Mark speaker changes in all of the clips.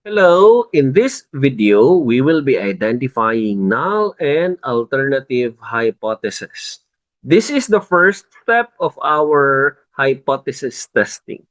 Speaker 1: Hello, in this video, we will be identifying null and alternative hypothesis. This is the first step of our hypothesis testing.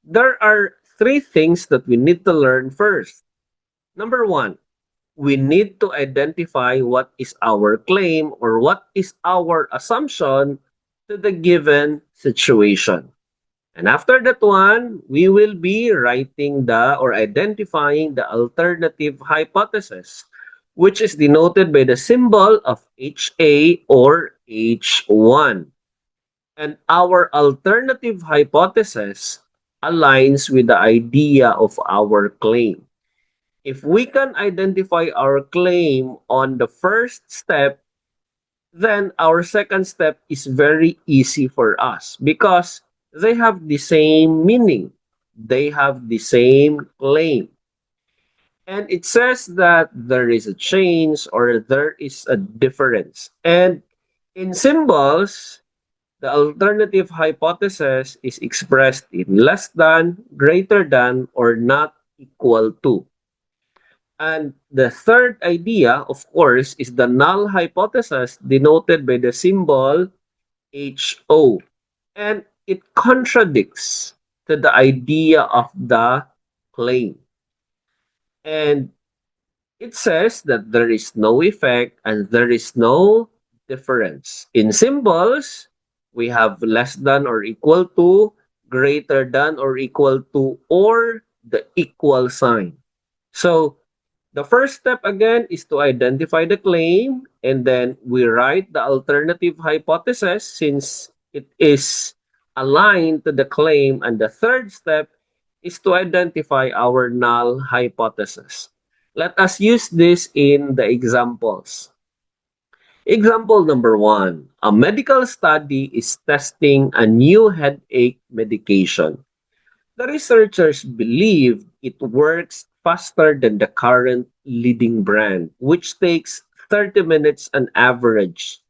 Speaker 1: There are three things that we need to learn first. Number one, we need to identify what is our claim or what is our assumption to the given situation. And after that one, we will be writing the or identifying the alternative hypothesis, which is denoted by the symbol of HA or H1. And our alternative hypothesis aligns with the idea of our claim. If we can identify our claim on the first step, then our second step is very easy for us because they have the same meaning. They have the same claim. And it says that there is a change or there is a difference. And in symbols, the alternative hypothesis is expressed in less than, greater than, or not equal to. And the third idea, of course, is the null hypothesis denoted by the symbol HO. And it contradicts to the idea of the claim. And it says that there is no effect and there is no difference. In symbols, we have less than or equal to, greater than or equal to, or the equal sign. So the first step again is to identify the claim, and then we write the alternative hypothesis since it is aligned to the claim. And the third step is to identify our null hypothesis. Let us use this in the examples. Example number one, a medical study is testing a new headache medication. The researchers believe it works faster than the current leading brand, which takes 30 minutes on average.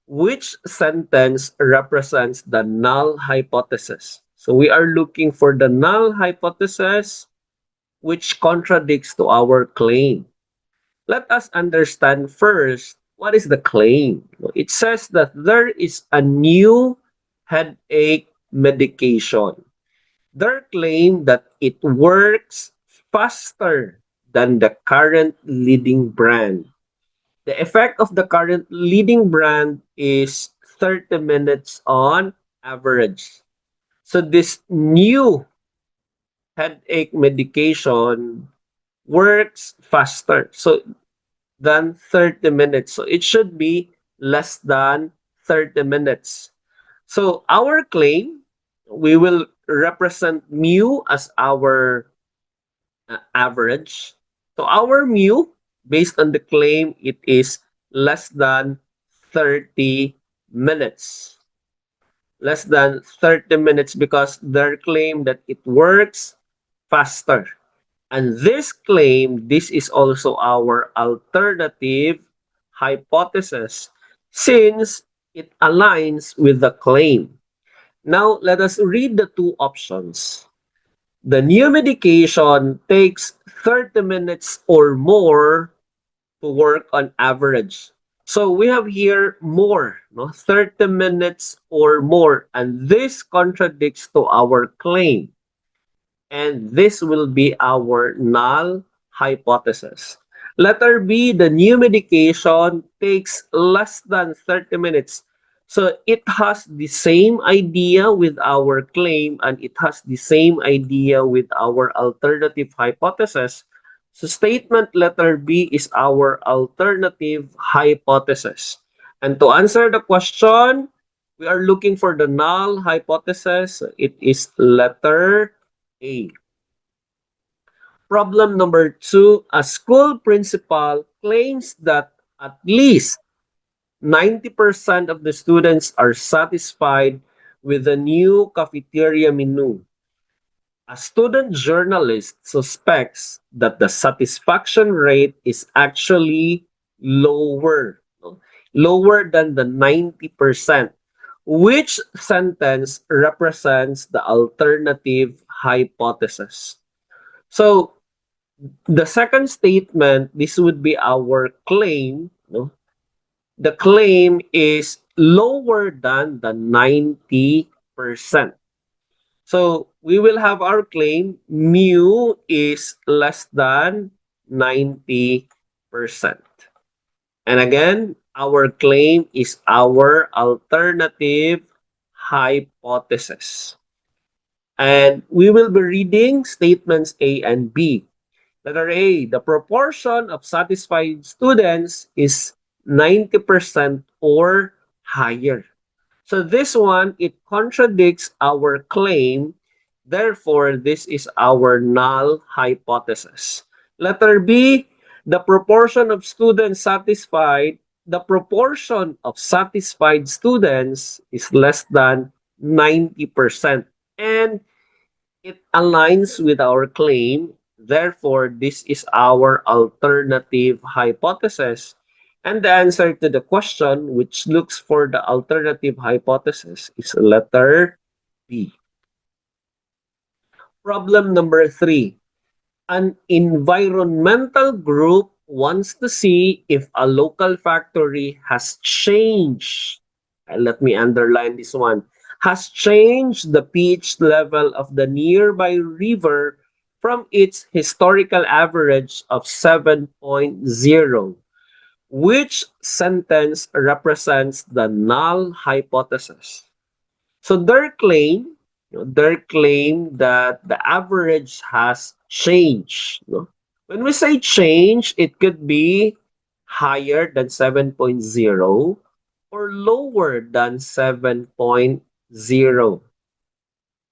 Speaker 1: Which sentence represents the null hypothesis? So we are looking for the null hypothesis which contradicts to our claim. Let us understand first what is the claim. It says that there is a new headache medication. Their claim that it works faster than the current leading brand. The effect of the current leading brand is 30 minutes on average. So this new headache medication works faster than 30 minutes. So it should be less than 30 minutes. So our claim, we will represent mu as our average. So our mu, based on the claim, it is less than 30 minutes. Less than 30 minutes because their claim that it works faster. And this claim, this is also our alternative hypothesis since it aligns with the claim. Now, let us read the two options. The new medication takes 30 minutes or more to work on average. So we have here more, no? 30 minutes or more. And this contradicts to our claim. And this will be our null hypothesis. Letter B, the new medication takes less than 30 minutes. So it has the same idea with our claim and it has the same idea with our alternative hypothesis. So statement letter B is our alternative hypothesis. And to answer the question, we are looking for the null hypothesis. It is letter A. Problem number two, a school principal claims that at least 90% of the students are satisfied with the new cafeteria menu. A student journalist suspects that the satisfaction rate is actually lower, no? Lower than the 90%. Which sentence represents the alternative hypothesis? So The second statement, this would be our claim. No? The claim is lower than the 90%. So we will have our claim mu is less than 90%. And again, our claim is our alternative hypothesis. And we will be reading statements A and B. Letter A, the proportion of satisfied students is 90% or higher. So this one, it contradicts our claim. Therefore, this is our null hypothesis. Letter B, the proportion of students satisfied, the proportion of satisfied students is less than 90%. And it aligns with our claim. Therefore, this is our alternative hypothesis. And the answer to the question, which looks for the alternative hypothesis, is letter B. Problem number 3. An environmental group wants to see if a local factory has changed. Let me underline this one. Has changed the pH level of the nearby river from its historical average of 7.0. Which sentence represents the null hypothesis? So their claim that the average has changed. No? When we say change, it could be higher than 7.0 or lower than 7.0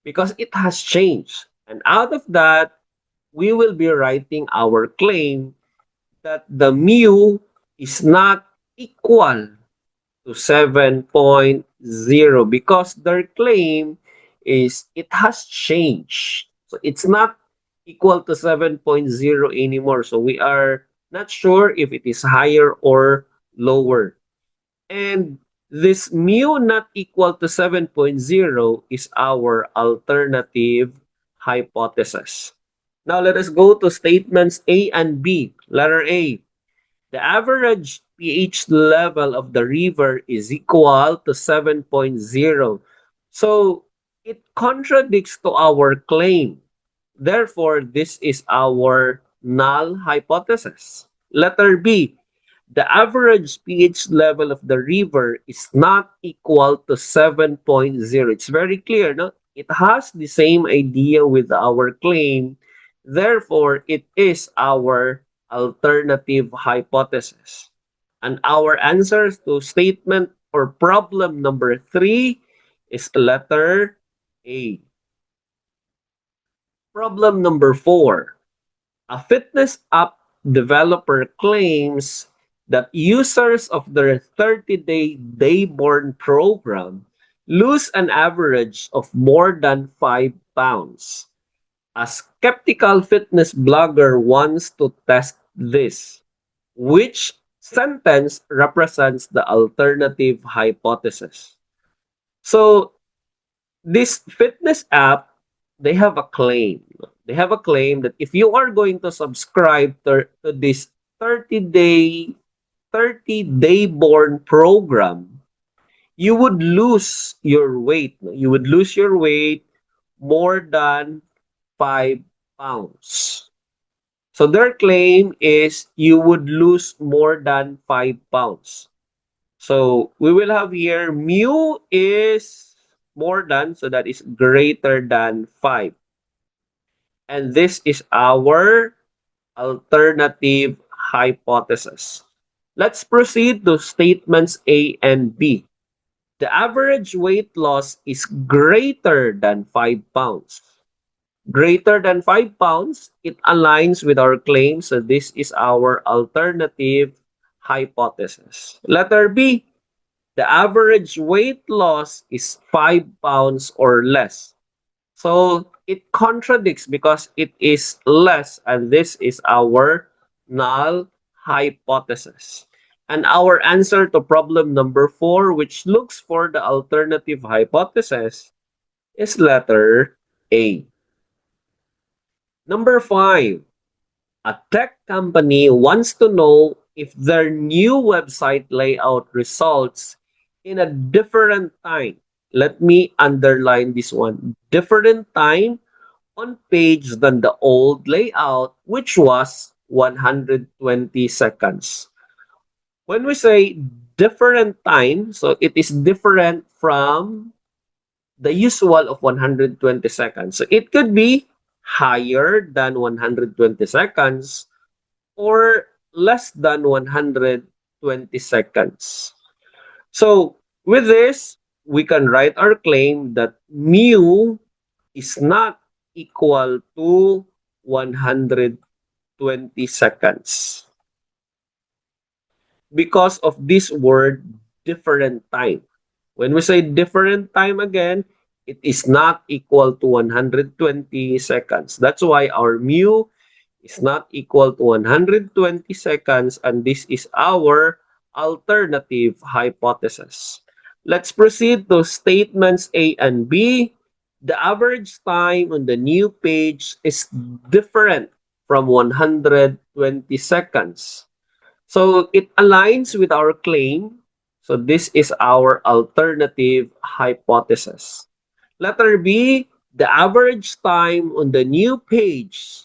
Speaker 1: because it has changed. And out of that, we will be writing our claim that the mu is not equal to 7.0 because their claim is it has changed. So it's not equal to 7.0 anymore. So we are not sure if it is higher or lower. And this mu not equal to 7.0 is our alternative hypothesis. Now let us go to statements A and B. Letter A. The average pH level of the river is equal to 7.0. So it contradicts to our claim. Therefore, this is our null hypothesis. Letter B. The average pH level of the river is not equal to 7.0. It's very clear, no? It has the same idea with our claim. Therefore, it is our alternative hypothesis. And our answers to statement or problem number 3 is letter A. Problem number 4. A fitness app developer claims that users of their 30-day Dayborn program lose an average of more than 5 pounds. A skeptical fitness blogger wants to test this. Which sentence represents the alternative hypothesis? So, this fitness app, they have a claim. They have a claim that if you are going to subscribe to this 30-day 30-day born program, you would lose your weight. No? You would lose your weight more than 5 pounds. So their claim is you would lose more than 5 pounds. So we will have here mu is more than, so that is greater than 5. And this is our alternative hypothesis. Let's proceed to statements A and B. The average weight loss is greater than 5 pounds. Greater than 5 pounds, it aligns with our claim. So this is our alternative hypothesis. Letter B, the average weight loss is 5 pounds or less. So it contradicts because it is less, and this is our null hypothesis. And our answer to problem number 4, which looks for the alternative hypothesis, is letter A. Number 5. A tech company wants to know if their new website layout results in a different time. Let me underline this one. Different time on page than the old layout, which was 120 seconds. When we say different time, so it is different from the usual of 120 seconds. So it could be higher than 120 seconds or less than 120 seconds. So with this, we can write our claim that mu is not equal to 120 seconds because of this word different time. When we say different time again, it is not equal to 120 seconds. That's why our mu is not equal to 120 seconds, and this is our alternative hypothesis. Let's proceed to statements A and B. The average time on the new page is different from 120 seconds. So it aligns with our claim. So this is our alternative hypothesis. Letter B, the average time on the new page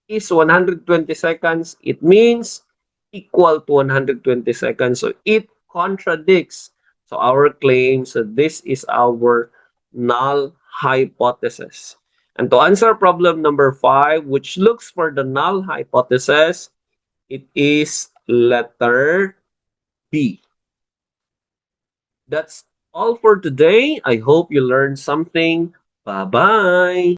Speaker 1: is 120 seconds. It means equal to 120 seconds. So it contradicts so our claim. So this is our null hypothesis. And to answer problem number 5, which looks for the null hypothesis, it is letter B. That's all for today. I hope you learned something. Bye-bye.